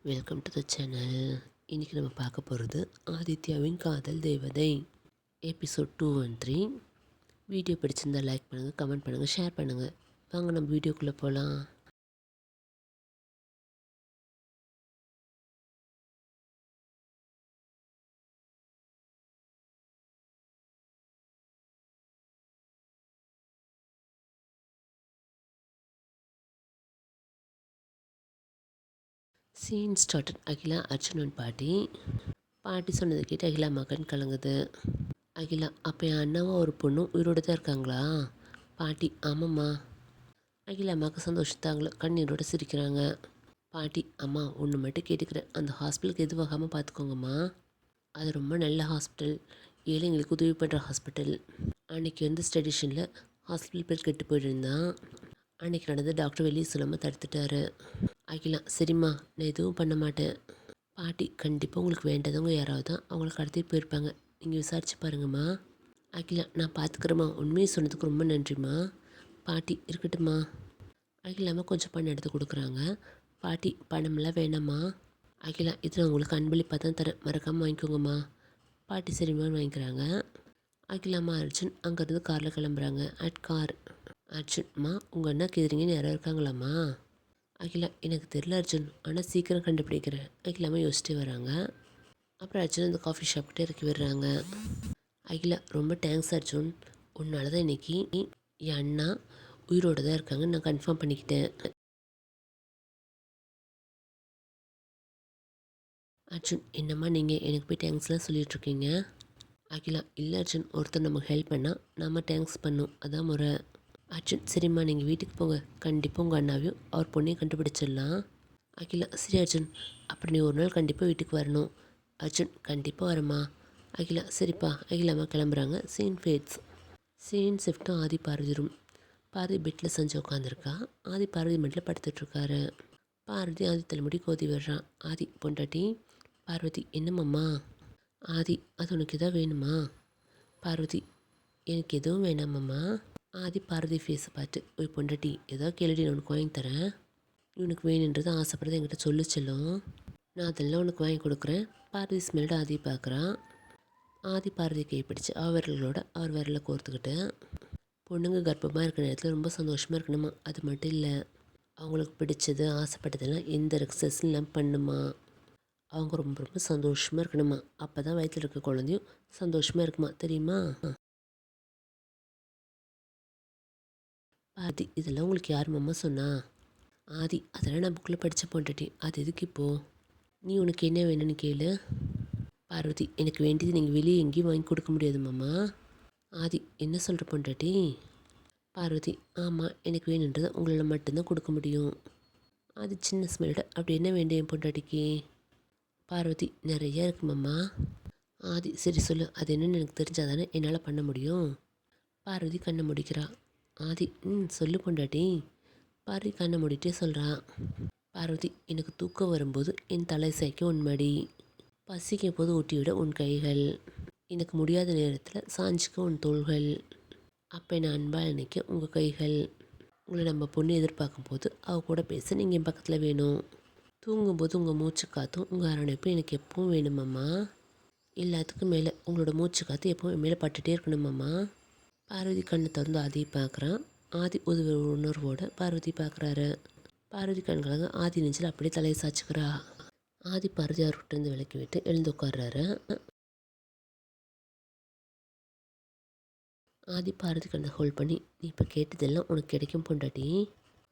Welcome to the channel. இன்றைக்கி நம்ம பார்க்க போகிறது ஆதித்யாவின் காதல் தேவதை எபிசோட் 213. வீடியோ பிடிச்சிருந்தால் லைக் பண்ணுங்கள், கமெண்ட் பண்ணுங்கள், ஷேர் பண்ணுங்கள். வாங்க நம்ம வீடியோக்குள்ளே போகலாம். Scene started. அகிலா, அர்ஜுனன் பாட்டி சொன்னதை கேட்டு அகிலா மகன் கலங்குது. அகிலா, அப்போ என் அண்ணாவும் ஒரு பொண்ணும் உயிரோடு தான் இருக்காங்களா? பாட்டி, ஆமாம்மா. அகிலா அம்மாவுக்கு சந்தோஷத்தாங்கள கண்ணீரோடு சிரிக்கிறாங்க. பாட்டி, அம்மா ஒன்று மட்டும் கேட்டுக்கிறேன், அந்த ஹாஸ்பிட்டலுக்கு எதுவாகாமல் பார்த்துக்கோங்கம்மா. அது ரொம்ப நல்ல ஹாஸ்பிட்டல், ஏழைங்களுக்கு உதவி பண்ணுற ஹாஸ்பிட்டல். அன்றைக்கி வந்து ஸ்டடிஷனில் ஹாஸ்பிட்டல் பேர் கெட்டு போயிருந்தான். அன்றைக்கி நடந்து டாக்டர் வெளியே சொல்லாமல் தடுத்துட்டாரு. அகிலா, சரிம்மா, நான் எதுவும் பண்ண மாட்டேன். பாட்டி, கண்டிப்பாக உங்களுக்கு வேண்டதவங்க யாராவது தான் அவங்கள கடத்திட்டு போயிருப்பாங்க, நீங்கள் விசாரிச்சு பாருங்கம்மா. அகிலா, நான் பார்த்துக்குறேம்மா, உண்மையை சொன்னதுக்கு ரொம்ப நன்றிம்மா. பாட்டி, இருக்கட்டும்மா. அகிலாம்மா கொஞ்சம் பணம் எடுத்து கொடுக்குறாங்க. பாட்டி, பணமெல்லாம் வேணாம்மா. அகிலா, இது நான் உங்களுக்கு அன்பளிப்பாக தான் தரேன், மறக்காமல் வாங்கிக்கோங்கம்மா. பாட்டி, சரிம்மான்னு வாங்கிக்கிறாங்க. அகிலாம்மா அர்ஜுன் அங்கேருந்து காரில் கிளம்புறாங்க. கார். அர்ஜுன்மா, உங்கள் அண்ணா கேதுறீங்கன்னு யாராவது இருக்காங்களாம்மா? அகிலா, எனக்கு தெரியல அர்ஜுன், ஆனால் சீக்கிரம் கண்டுபிடிக்கிறேன். அகிலாம்மா யோசிச்சுட்டே வராங்க. அப்புறம் அர்ஜுன் அந்த காஃபி ஷாப்கிட்டே இறக்கி விடுறாங்க. அகிலா, ரொம்ப தேங்க்ஸ் அர்ஜுன், உன்னால தான் இன்றைக்கி என் அண்ணா உயிரோடு தான் இருக்காங்கன்னு நான் கன்ஃபார்ம் பண்ணிக்கிட்டேன். அர்ஜுன், என்னம்மா நீங்கள் எனக்கு போய் தேங்க்ஸ்லாம் சொல்லிகிட்ருக்கீங்க? அகிலா, இல்லை அர்ஜுன், ஒருத்தர் நமக்கு ஹெல்ப் பண்ணால் நாம் தேங்க்ஸ் பண்ணோம், அதான் முறை. அர்ஜுன், சரிம்மா, நீங்கள் வீட்டுக்கு போங்க, கண்டிப்பாக உங்கள் அண்ணாவையும் அவர் பொண்ணையும் கண்டுபிடிச்சிடலாம். அகிலா, சரி அர்ஜுன், அப்புறம் நீ ஒரு நாள் கண்டிப்பாக வீட்டுக்கு வரணும். அர்ஜுன், கண்டிப்பாக வரேம்மா. அகிலா, சரிப்பா. அகிலாம்மா கிளம்புறாங்க. Scene fades. சீன் ஷிஃப்ட்டும் ஆதி பார்வதி ரூம். பார்வதி பெட்டில் செஞ்சு உட்காந்துருக்கா. ஆதி பார்வதி மெட்டில் படுத்துட்ருக்காரு. பார்வதி ஆதி தலைமுடி கோதி விடுறான். ஆதி, பொண்டாட்டி. பார்வதி, என்னம்மா? ஆதி, அது உனக்கு எதாவது வேணுமா? பார்வதி, எனக்கு எதுவும் வேணாமம்மா. ஆதி பார்வதி ஃபேஸை பார்த்து, ஒரு பொண்டாட்டி, ஏதாவது கேளுடி, நான் உனக்கு வாங்கி தரேன். இவனுக்கு வேணுன்றது ஆசைப்படுறது என்கிட்ட சொல்லு செல்லும், நான் அதெல்லாம் உனக்கு வாங்கி கொடுக்குறேன். பார்வதி ஸ்மெல்டு ஆதி பார்க்குறான். ஆதி பார்வதி கை பிடிச்சி விரல்களோட அவர் விரலை கோர்த்துக்கிட்டு, பொண்ணுங்க கர்ப்பமாக இருக்கிற நேரத்தில் ரொம்ப சந்தோஷமாக இருக்கணுமா, அது மட்டும் இல்லை, அவங்களுக்கு பிடிச்சது ஆசைப்பட்டதெல்லாம் எந்த எக்ஸஸும் இல்லாமல் பண்ணுமா, அவங்க ரொம்ப ரொம்ப சந்தோஷமாக இருக்கணுமா, அப்போ தான் வயிற்றில் இருக்க குழந்தையும் சந்தோஷமாக இருக்குமா, தெரியுமா? ஆதி, இதெல்லாம் உங்களுக்கு யார் மாமா சொன்னா? ஆதி, அதெல்லாம் நான் புக்கில் படித்த பொண்டாட்டி, அது எதுக்கு இப்போது? நீ உனக்கு என்ன வேணும்னு கேளு. பார்வதி, எனக்கு வேண்டியது நீங்கள் வெளியே எங்கேயும் வாங்கி கொடுக்க முடியாது மாமா. ஆதி, என்ன சொல்கிற பொண்டாட்டி? பார்வதி, ஆமாம், எனக்கு வேணுன்றதை உங்களால் மட்டும்தான் கொடுக்க முடியும். ஆதி சின்ன ஸ்மெல்ட, அப்படி என்ன வேண்டிய என் பொண்டாட்டிக்கு? பார்வதி, நிறையா இருக்கு மாமா. ஆதி, சரி சொல்லு, அது என்னன்னு எனக்கு தெரிஞ்சால் தானே என்னால் பண்ண முடியும். பார்வதி கண்ணை முடிக்கிறா. ஆதி, சொல்லு பொண்டாட்டி. பார்வதி கண்ணை மூடிட்டே சொல்கிறா. பார்வதி, எனக்கு தூக்கம் வரும்போது என் தலை சாய்க்க உன் மடி, பசிக்கும் போது ஊட்டிவிட உன் கைகள், எனக்கு முடியாத நேரத்தில் சாஞ்சிக்க உன் தோள்கள், அப்போ நான் அன்பாக நினைக்க உங்கள் கைகள், உங்களை நம்ம பொண்ணு எதிர்பார்க்கும் போது அவள் கூட பேச நீங்கள் என் பக்கத்தில் வேணும், தூங்கும்போது உங்கள் மூச்சு காற்றும் உங்கள் அரவணைப்பு எனக்கு எப்பவும் வேணுமாம்மா, எல்லாத்துக்கும் மேலே உங்களோட மூச்சு காற்று எப்பவும் என் மேலே பட்டுகிட்டே இருக்கணுமாம்மா. பார்வதி கண்ணை திறந்து ஆதியை பார்க்குறான். ஆதி உதவி உணர்வோடு பார்வதி பார்க்குறாரு. பார்வதி கண்களாக ஆதி நெஞ்சில் அப்படியே தலையை சாச்சுக்கிறா. ஆதி பார்வதி அவர்கிட்டருந்து விலக்கி விட்டு எழுந்து உட்கார்றாரு. ஆதி பார்வதி கண்ணை ஹோல்ட் பண்ணி, நீ இப்போ கேட்டதெல்லாம் உனக்கு கிடைக்கும் பொண்டாட்டி,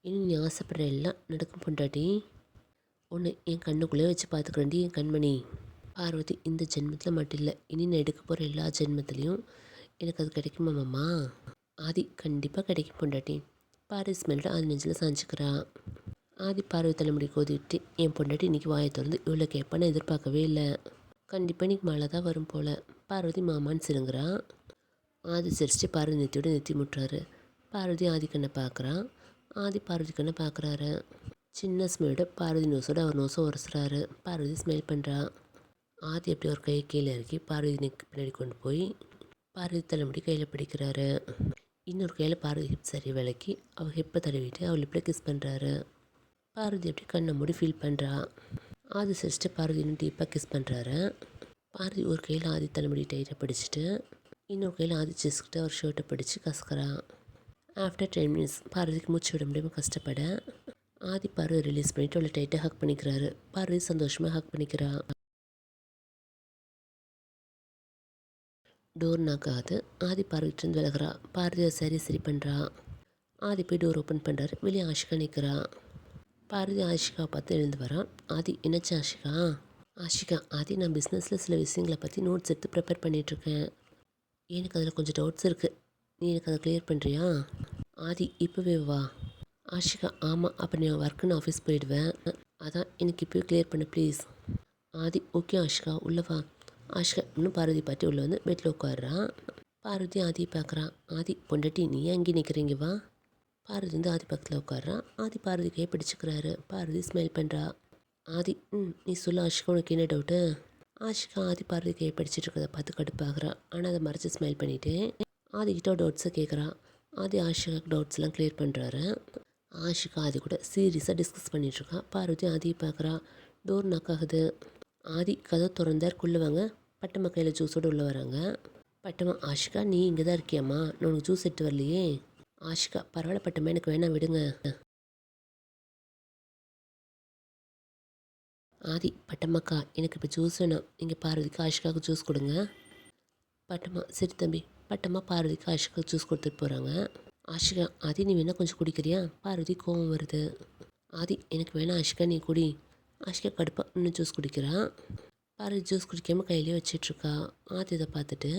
இனி நீ ஆசைப்படுற எல்லாம் நடக்கும் பொண்டாட்டி, ஒன்று என் கண்ணுக்குள்ளே வச்சு பார்த்துக்கிறேன்டி என் கண்மணி. பார்வதி, இந்த ஜென்மத்தில் மட்டும் இல்லை, இனி நான் எடுக்க போகிற எல்லா ஜென்மத்துலேயும் எனக்கு அது கிடைக்குமா மாமா? ஆதி, கண்டிப்பாக கிடைக்கும் பொண்டாட்டி. பார்வதி ஸ்மெல்ட்டு ஆதி நெஞ்சில் சாஞ்சிக்கிறா. ஆதி பார்வதி தலைமுடி கோதி விட்டு, என் பொண்டாட்டி இன்றைக்கி வாயை திறந்து இவ்வளோ கேட்பான்னு எதிர்பார்க்கவே இல்லை, கண்டிப்பாக இன்றைக்கி மழை தான் வரும் போல். பார்வதி மாமான்னு சிறுங்கிறா. ஆதி சிரிச்சிட்டு பார்வதி நெத்தியோடு நெத்தி முட்டுறாரு. பார்வதி ஆதி கண்ணை பார்க்குறான். ஆதி பார்வதி கண்ணை பார்க்குறாரு. சின்ன ஸ்மெல்லோட பார்வதி நோஸோடு அவர் நோஸை உரசுறாரு. பார்வதி ஸ்மெல் பண்ணுறா. ஆதி அப்படி ஒரு கை கீழே இறக்கி பார்வதி நெக்கு பின்னாடி கொண்டு போய் பார்வதி தலைமுடி கையில் பிடிக்கிறாரு. இன்னொரு கையில் பார்வதி ஹிப் சரி விளக்கி அவள் ஹிப்பை தடவிட்டு அவள் இப்படி கிஸ் பண்ணுறாரு. பார்வதி அப்படி கண்ணை மூடி ஃபீல் பண்ணுறா. ஆதி சிரிச்சிட்டு பார்வதி இன்னும் டீப்பாக கிஸ் பண்ணுறாரு. பார்வதி ஒரு கையில் ஆதி தலைமுடி டைட்டாக பிடிச்சிட்டு இன்னொரு கையில் ஆதி செஸ்கிட்ட ஒரு ஷர்ட்டை பிடிச்சி கசக்கிறான். ஆஃப்டர் 10 மினிட்ஸ் பார்வதிக்கு மூச்சு விட முடியாமல் கஷ்டப்பட ஆதி பார்வதி ரிலீஸ் பண்ணிவிட்டு அவளை டைட்டாக ஹக் பண்ணிக்கிறாரு. பார்வதி சந்தோஷமாக ஹக் பண்ணிக்கிறா. டோர் நாக்காது ஆதி பார்வதிட்டு விலகிறா. பார்வதியை சரி பண்ணுறா. ஆதி போய் டோர் ஓப்பன் பண்ணுறாரு. வெளியே ஆஷிகா நிற்கிறா. பார்வதி ஆஷிகாவை பார்த்து எழுந்து வரான். ஆதி என்னச்சு ஆஷிகா? ஆஷிகா, ஆதி நான் பிஸ்னஸில் சில விஷயங்களை பற்றி நோட்ஸ் எடுத்து ப்ரிப்பேர் பண்ணிகிட்ருக்கேன். எனக்கு அதில் கொஞ்சம் டவுட்ஸ் இருக்குது. நீ எனக்கு அதை கிளியர் பண்ணுறியா? ஆதி இப்போவே வா. ஆஷிகா ஆமாம், அப்போ நீ ஒர்க்குன்னு ஆஃபீஸ் போயிடுவேன். அதான் எனக்கு இப்போவே கிளியர் பண்ணு ப்ளீஸ். ஆதி ஓகே ஆஷிகா உள்ளே வா. ஆஷிகா இன்னும் பார்வதி பாட்டி உள்ளே வந்து பெட்டில் உட்காடுறான். பார்வதி ஆதியை பார்க்குறான். ஆதி பொண்டாட்டி நீ அங்கே நிற்கிறீங்க வா. பார்வதி வந்து ஆதி பக்கத்தில் உட்காடுறான். ஆதி பார்வதி கையை பிடிச்சிக்கிறாரு. பார்வதி ஸ்மைல் பண்ணுறா. ஆதி நீ சொல்ல ஆஷிகா உனக்கு என்ன டவுட்டு? ஆஷிகா ஆதி பார்வதி கையை பிடிச்சிட்டு இருக்கிறத பார்த்து கடுப்பாகிறான். ஆனால் அதை மறைச்சி ஸ்மைல் பண்ணிவிட்டு ஆதிக்கிட்ட டவுட்ஸை கேட்குறான். ஆதி ஆஷிகாவுக்கு டவுட்ஸ்லாம் கிளியர் பண்ணுறாரு. ஆஷிகா ஆதி கூட சீரியஸாக டிஸ்கஸ் பண்ணிகிட்ருக்கான். பார்வதி ஆதியை பார்க்குறா. டோர் நாக் ஆகுது. ஆதி கதை திறந்தாருக்குள்ளே வாங்க. பட்டம்மா கையில் ஜூஸோடு உள்ளே வராங்க. பட்டம்மா ஆஷிகா நீ இங்கே தான் இருக்கியாம்மா? நான் உனக்கு ஜூஸ் எடுத்து வரலையே. ஆஷிகா பரவாயில்ல பட்டம்மா எனக்கு வேணாம் விடுங்க. ஆதி பட்டம்மாக்கா எனக்கு இப்போ ஜூஸ் வேணும். நீங்கள் பார்வதிக்கு ஆஷிகாவுக்கு ஜூஸ் கொடுங்க. பட்டம்மா சரி தம்பி. பட்டம்மா பார்வதிக்கு ஆஷிகாவுக்கு ஜூஸ் கொடுத்துட்டு போகிறாங்க. ஆஷிகா ஆதி நீ வேணால் கொஞ்சம் குடிக்கிறியா? பார்வதி கோவம் வருது. ஆதி எனக்கு வேணாம் ஆஷிகா நீ குடி. ஆஷிகா கடுப்பா இன்னும் ஜூஸ் குடிக்கிறான். பார்வதி ஜூஸ் குடிக்காமல் கையிலே வச்சிட்ருக்கா. ஆதி இதை பார்த்துட்டு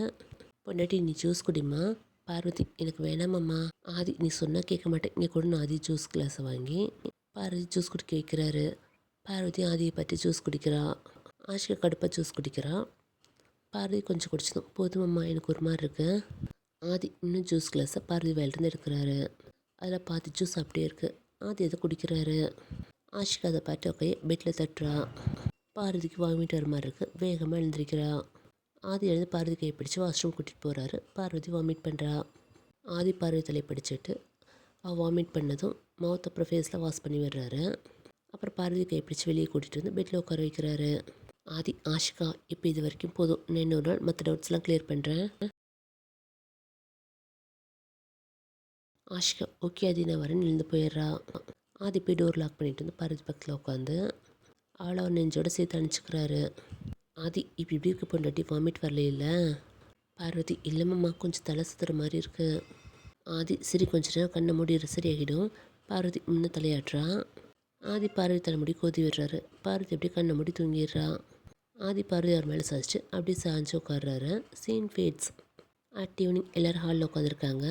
பொண்டாட்டி நீ ஜூஸ் குடிமா. பார்வதி எனக்கு வேணாமம்மா. ஆதி நீ சொன்னால் கேட்க மாட்டேன் இங்கே கூட நான் ஆதி ஜூஸ் கிளாஸை வாங்கி பார்வதி ஜூஸ் குடிக்க வைக்கிறாரு. பார்வதி ஆதியை பற்றி ஜூஸ் குடிக்கிறா. ஆஷிகா கடுப்பாக ஜூஸ் குடிக்கிறா. பார்வதி கொஞ்சம் குடிச்சதும் போதுமம்மா எனக்கு ஒரு மாதிரி இருக்கு. ஆதி இன்னும் ஜூஸ் கிளாஸை பார்வதி வேலிருந்து எடுக்கிறாரு. அதில் பாதி ஜூஸ் அப்படியே இருக்குது. ஆதி அதை குடிக்கிறாரு. ஆஷிகா அதை பார்த்து கையை பெட்டில் தட்டுறா. பார்வதிக்கு வாமிட் வர மாதிரி இருக்குது. வேகமாக எழுந்திருக்கிறா. ஆதி எழுந்து பார்வதி கையை பிடிச்சி வாஷ்ரூம் கூட்டிகிட்டு போகிறாரு. பார்வதி வாமிட் பண்ணுறா. ஆதி பார்வதி தலையை பிடிச்சிட்டு அவள் வாமிட் பண்ணதும் மவுத் அப்புறம் ஃபேஸில் வாஷ் பண்ணி விடுறாரு. அப்புறம் பார்வதி கையை பிடிச்சி வெளியே கூட்டிகிட்டு வந்து பெட்டில் உட்கார வைக்கிறாரு. ஆதி ஆஷிகா இப்போ இது வரைக்கும் போதும். நான் இன்னொரு நாள் மற்ற டவுட்ஸ்லாம் கிளியர் பண்ணுறேன். ஆஷிகா ஓகே ஆதி நான் வரேன்னு எழுந்து போயிடுறா. ஆதி போய் டோர் லாக் பண்ணிட்டு வந்து பார்வதி பக்கத்தில் உட்காந்து அவளை அவர் நெஞ்சோட சேர்த்து அனுப்பிச்சிக்கிறாரு. ஆதி இப்போ இப்படி இருக்க பொண்டாட்டி வாமிட் வரல இல்லை? பார்வதி இல்லைம்மா கொஞ்சம் தலை சுற்றுற மாதிரி இருக்குது. ஆதி சரி கொஞ்ச நேரம் கண்ணை மூடி சரியாகிடும். பார்வதி முன்ன தலையாட்டுறா. ஆதி பார்வதி தலைமுடி கோதி விடுறாரு. பார்வதி அப்படியே கண்ணை மூடி தூங்கிடுறா. ஆதி பார்வதி அவர் மேலே சாதிச்சு அப்படியே சாஞ்சு உட்காடுறாரு. Scene fades. அட் ஈவினிங் எல்லோரும் ஹாலில் உட்காந்துருக்காங்க.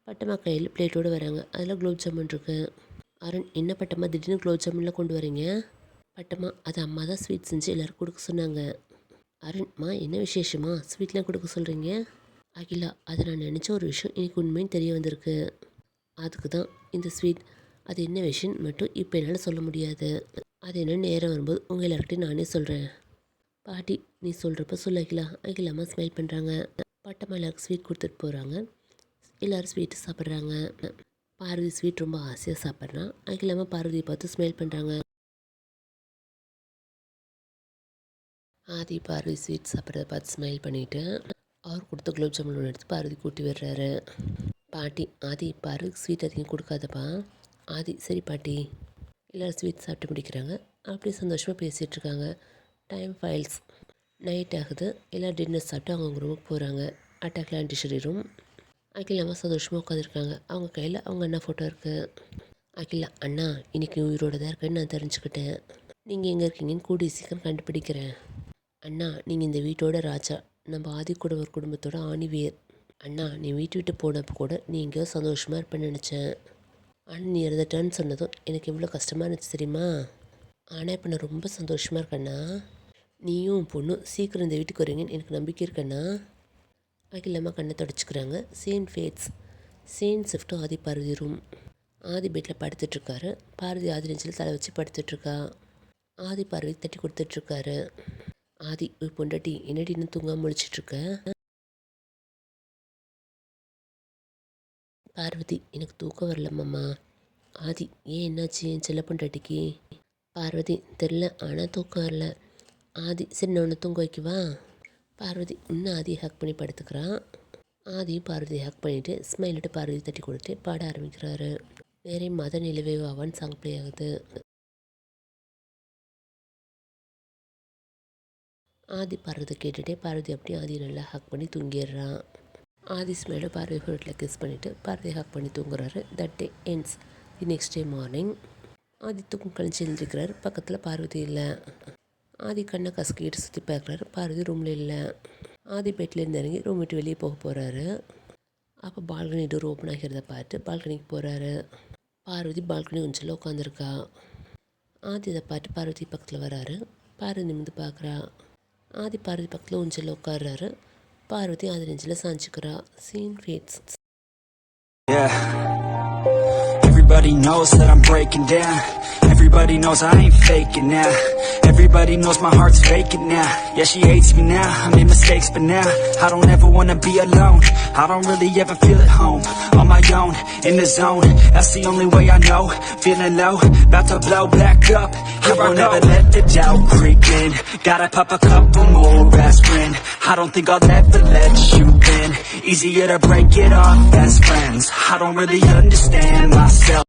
பட்டம்மா கையில் பிளேட்டோடு வராங்க. அதில் குலோப் ஜாமுன் இருக்குது. அருண் என்ன பட்டம்மா திடீர்னு குலோப் ஜாமுன்லாம் கொண்டு வரீங்க? பட்டம்மா அது அம்மா தான் ஸ்வீட் செஞ்சு எல்லோரும் கொடுக்க சொன்னாங்க. அருண்மா என்ன விசேஷமா ஸ்வீட்லாம் கொடுக்க சொல்கிறீங்க? அகிலா அதை நான் நினச்ச ஒரு விஷயம் எனக்கு உண்மைன்னு தெரிய வந்திருக்கு. அதுக்கு தான் இந்த ஸ்வீட். அது என்ன விஷயம் மட்டும் இப்போ என்னால் சொல்ல முடியாது. அது என்ன நேரம் வரும்போது உங்கள் எல்லார்கிட்டையும் நானே சொல்கிறேன். பாட்டி நீ சொல்கிறப்ப சொல்ல அகிலா. அகிலாமா ஸ்மைல் பண்ணுறாங்க. பட்டம்மா எல்லாருக்கும் ஸ்வீட் கொடுத்துட்டு போகிறாங்க. எல்லோரும் ஸ்வீட்டு சாப்பிட்றாங்க. பார்வதி ஸ்வீட் ரொம்ப ஆசையாக சாப்பிட்றான். அகிலாமா பார்வதியை பார்த்து ஸ்மைல் பண்ணுறாங்க. ஆதி பார்வதி ஸ்வீட் சாப்பிட்றத பார்த்து ஸ்மைல் பண்ணிவிட்டு அவர் கொடுத்த குலோப் ஜாமுன் எடுத்து பார்வதி கூட்டி விடுறாரு. பாட்டி ஆதி பார்வதிக்கு ஸ்வீட் அதிகம் கொடுக்காதப்பா. ஆதி சரி பாட்டி. எல்லோரும் ஸ்வீட் சாப்பிட்டு முடிக்கிறாங்க. அப்படியே சந்தோஷமாக பேசிகிட்ருக்காங்க. Time files. நைட் ஆகுது. எல்லோரும் டின்னர் சாப்பிட்டு அவங்க ரூமுக்கு போகிறாங்க. அட்டாக்ல ஆன்டிஷரி ரூம். அகிலாமா சந்தோஷமாக உட்காந்துருக்காங்க. அவங்க கையில் அவங்க அண்ணா ஃபோட்டோ இருக்குது. அகிலா அண்ணா இன்றைக்கி உயிரோட தான் இருக்கேன்னு நான் தெரிஞ்சுக்கிட்டேன். நீங்கள் எங்கே இருக்கீங்கன்னு கூடிய சீக்கிரம் கண்டுபிடிக்கிறேன். அண்ணா நீங்கள் இந்த வீட்டோட ராஜா. நம்ம ஆதி கூட ஒரு குடும்பத்தோட ஆணிவேர். அண்ணா நீ வீட்டு விட்டு போனப்போ கூட நீ எங்கேயோ சந்தோஷமாக இருப்பேன்னு நினச்சேன். ஆனால் நீ இறந்துட்டான்னு சொன்னதும் எனக்கு எவ்வளோ கஷ்டமாக இருந்துச்சு தெரியுமா? ஆனால் இப்போ நான் ரொம்ப சந்தோஷமாக இருக்கேண்ணா. நீயும் பொண்ணும் சீக்கிரம் இந்த வீட்டுக்கு வரீங்கன்னு எனக்கு நம்பிக்கை இருக்கண்ணா. அகிலம்மா கண்ணை தொடச்சிக்கிறாங்க. Scene fades. Scene shift Adhi Parvathi room. Adhi பெட்டில் படுத்துட்ருக்காரு. பார்வதி ஆதி நெஞ்சில் தலை வச்சு படுத்துட்ருக்கா. ஆதி பார்வதி தட்டி கொடுத்துட்ருக்காரு. ஆதி ஒரு பொண்டாட்டி என்னடி இன்னும் தூங்காமல் முழிச்சிட்ருக்க? பார்வதி எனக்கு தூக்கம் வரலம்மாம்மா. ஆதி ஏன் என்னாச்சு என் செல்ல பொண்டாட்டிக்கு? பார்வதி தெரில, ஆனால் தூக்கம் வரல. ஆதி சரி நான் ஒன்று தூங்க வைக்கவா? பார்வதி இன்னும் ஆதியை ஹக் பண்ணி படுத்துக்கிறான். ஆதியும் பார்வதியை ஹக் பண்ணிவிட்டு ஸ்மைலிட்டு பார்வதி தட்டி கொடுத்து பாட ஆரம்பிக்கிறாரு. நிறைய மத நிலவே வாவான்னு சாங் ப்ளே ஆகுது. ஆதி பார்வதி கேட்டுகிட்டே பார்வதி அப்படியே ஆதியை நல்லா ஹக் பண்ணி தூங்கிடுறான். ஆதி ஸ்மைலோட பார்வதி ஹோட்டலில் கிஸ் பண்ணிவிட்டு பார்வதி ஹக் பண்ணி தூங்குறாரு. That day ends. The next day morning Adhi தூக்கம் கழிச்சு எழுந்திருக்கிறார். பக்கத்தில் பார்வதி இல்லை. ஆதி கண்ணை கசக்கிட்டு சுற்றி பார்க்குறாரு. பார்வதி ரூமில் இல்லை. ஆதி பெட்லேருந்து இறங்கி ரூம் விட்டு வெளியே போக போகிறாரு. அப்போ பால்கனி டோர் ஓப்பன் ஆகிறத பார்த்து பால்கனிக்கு போகிறாரு. பார்வதி பால்கனி உஞ்சில் உட்காந்துருக்கா. ஆதி இதை பார்த்து பார்வதி பக்கத்தில் வராரு. பார்வதி நிமிந்து பார்க்குறா. ஆதி பார்வதி பக்கத்தில் உஞ்சில் உட்காடுறாரு. பார்வதி ஆதி நெஞ்சில் சாஞ்சிக்கிறா. Scene fades. Everybody knows that I'm breaking down. Everybody knows I ain't faking now. Everybody knows my heart's faking now. Yeah, she hates me now, I made mistakes but now I don't ever wanna be alone. I don't really ever feel at home. On my own, in the zone, that's the only way I know. Feeling low, about to blow back up. I won't ever let the doubt creep in. Gotta pop a couple more aspirin. I don't think I'll ever let you in. Easier to break it off best friends. I don't really understand myself.